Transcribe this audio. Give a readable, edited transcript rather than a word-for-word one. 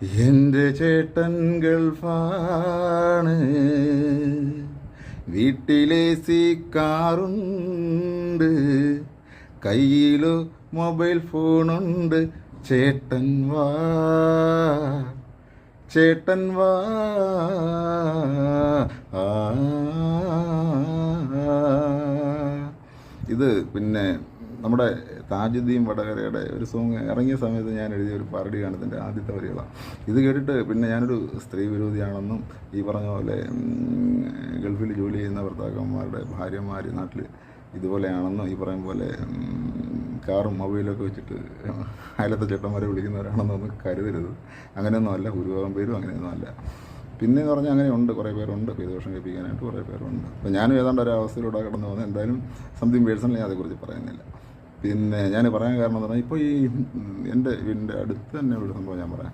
എൻ്റെ ചേട്ടൻ ഗൾഫാണ്, വീട്ടിലെ സി കാറുണ്ട്, കയ്യിലു മൊബൈൽ ഫോണുണ്ട്. ചേട്ടൻ വാ, ചേട്ടൻ വാ. ആ, ഇത് പിന്നെ നമ്മുടെ താജുദ്ദീൻ വടകരയുടെ ഒരു സോങ് ഇറങ്ങിയ സമയത്ത് ഞാൻ എഴുതിയ ഒരു പാരഡി ഗാനത്തിൻ്റെ ആദ്യത്തെ വരികളാണ്. ഇത് കേട്ടിട്ട് പിന്നെ ഞാനൊരു സ്ത്രീ വിരോധിയാണെന്നും ഈ പറഞ്ഞ പോലെ ഗൾഫിൽ ജോലി ചെയ്യുന്ന ഭർത്താക്കന്മാരുടെ ഭാര്യമാർ നാട്ടിൽ ഇതുപോലെയാണെന്നും ഈ പറയും പോലെ കാറും മൊബൈലൊക്കെ വെച്ചിട്ട് അയലത്തെ ചേട്ടന്മാരെ വിളിക്കുന്നവരാണെന്നൊന്നും കരുതരുത്. അങ്ങനെയൊന്നും അല്ല, ഭൂരിഭാഗം പേരും അങ്ങനെയൊന്നും അല്ല. പിന്നെ എന്ന് പറഞ്ഞാൽ അങ്ങനെയുണ്ട്, കുറേ പേരുണ്ട് ദോഷം കേൾപ്പിക്കാനായിട്ട് കുറേ പേരുണ്ട്. അപ്പോൾ ഞാനും ഏതാണ്ട് ഒരു അവസ്ഥയിലൂടെ കടന്നു പോകുന്നത്. എന്തായാലും സംതിങ് പേഴ്സണലി ഞാൻ അതേക്കുറിച്ച് പറയുന്നില്ല. പിന്നെ ഞാൻ പറയാൻ കാരണം എന്ന് പറഞ്ഞാൽ ഇപ്പോൾ ഈ എൻ്റെ വീടിൻ്റെ അടുത്ത് തന്നെ ഒരു സംഭവം ഞാൻ പറയാം.